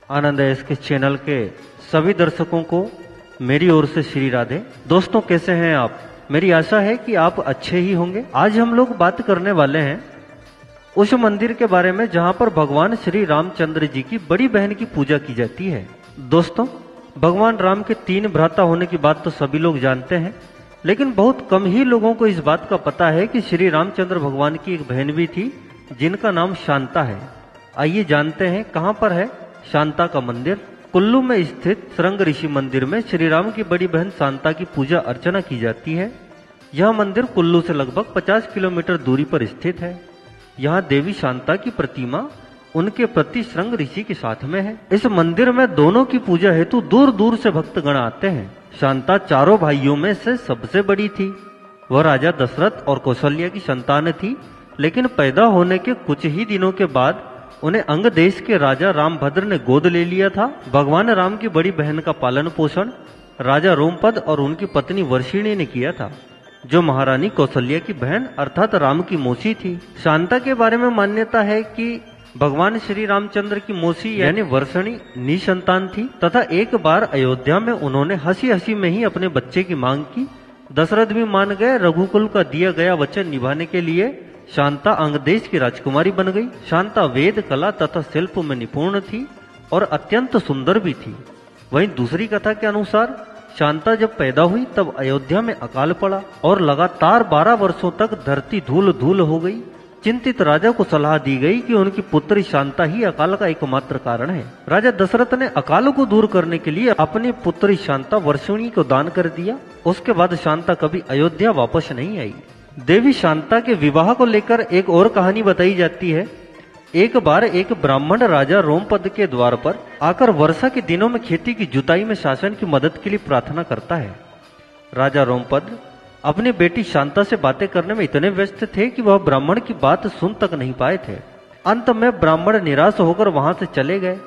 आनंद S के channel के सभी दर्शकों को मेरी ओर से श्री राधे। दोस्तों, कैसे हैं आप? मेरी आशा है कि आप अच्छे ही होंगे। आज हम लोग बात करने वाले हैं उस मंदिर के बारे में जहां पर भगवान श्री रामचंद्र जी की बड़ी बहन की पूजा की जाती है। दोस्तों, भगवान राम के 3 भ्राता होने की बात तो सभी लोग जानते हैं, लेकिन बहुत कम ही लोगों को इस बात का पता है कि श्री रामचंद्र भगवान की एक बहन भी थी जिनका नाम शांता है। आइए जानते हैं कहां पर है शांता का मंदिर। कुल्लू में स्थित श्रृंग ऋषि मंदिर में श्री राम की बड़ी बहन शांता की पूजा अर्चना की जाती है। यह मंदिर कुल्लू से लगभग 50 किलोमीटर दूरी पर स्थित है। यहाँ देवी शांता की प्रतिमा उनके पति श्रृंग ऋषि के साथ में है। इस मंदिर में दोनों की पूजा हेतु दूर दूर से भक्तगण आते हैं। शांता चारों भाइयों में से सबसे बड़ी थी। वह राजा दशरथ और कौशल्या की संतान थी, लेकिन पैदा होने के कुछ ही दिनों के बाद उन्हें अंग देश के राजा रामभद्र ने गोद ले लिया था। भगवान राम की बड़ी बहन का पालन पोषण राजा रोमपद और उनकी पत्नी वर्षिणी ने किया था, जो महारानी कौशल्या की बहन अर्थात राम की मौसी थी। शांता के बारे में मान्यता है कि भगवान श्री रामचंद्र की मौसी यानी वर्षिणी निसंतान थी तथा एक बार अयोध्या में उन्होंने हंसी हंसी में ही अपने बच्चे की मांग की। दशरथ भी मान गए। रघुकुल का दिया गया वचन निभाने के लिए शांता अंगदेश की राजकुमारी बन गई। शांता वेद कला तथा शिल्प में निपुण थी और अत्यंत सुंदर भी थी। वहीं दूसरी कथा के अनुसार शांता जब पैदा हुई तब अयोध्या में अकाल पड़ा और लगातार 12 वर्षों तक धरती धूल धूल हो गई। चिंतित राजा को सलाह दी गई कि उनकी पुत्री शांता ही अकाल का एकमात्र कारण है। राजा दशरथ ने अकाल को दूर करने के लिए अपनी पुत्री शांता वर्षिणी को दान कर दिया। उसके बाद शांता कभी अयोध्या वापस नहीं आई। देवी शांता के विवाह को लेकर एक और कहानी बताई जाती है। एक बार एक ब्राह्मण राजा रोमपद के द्वार पर आकर वर्षा के दिनों में खेती की जुताई में शासन की मदद के लिए प्रार्थना करता है। राजा रोमपद अपनी बेटी शांता से बातें करने में इतने व्यस्त थे कि वह ब्राह्मण की बात सुन तक नहीं पाए थे। अंत में ब्राह्मण निराश होकर वहां से चले गए।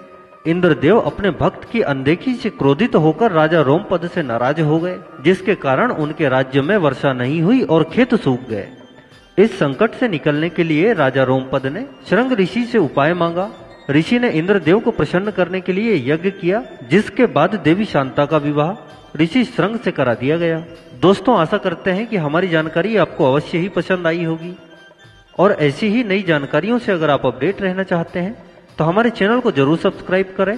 इंद्रदेव अपने भक्त की अनदेखी से क्रोधित होकर राजा रोमपद से नाराज हो गए, जिसके कारण उनके राज्य में वर्षा नहीं हुई और खेत सूख गए। इस संकट से निकलने के लिए राजा रोमपद ने श्रृंग ऋषि से उपाय मांगा। ऋषि ने इंद्रदेव को प्रसन्न करने के लिए यज्ञ किया, जिसके बाद देवी शांता का विवाह ऋषि श्रृंग से करा दिया गया। दोस्तों, आशा करते हैं कि हमारी जानकारी आपको अवश्य ही पसंद आई होगी और ऐसी ही नई जानकारियों से अगर आप अपडेट रहना चाहते हैं तो हमारे चैनल को जरूर सब्सक्राइब करें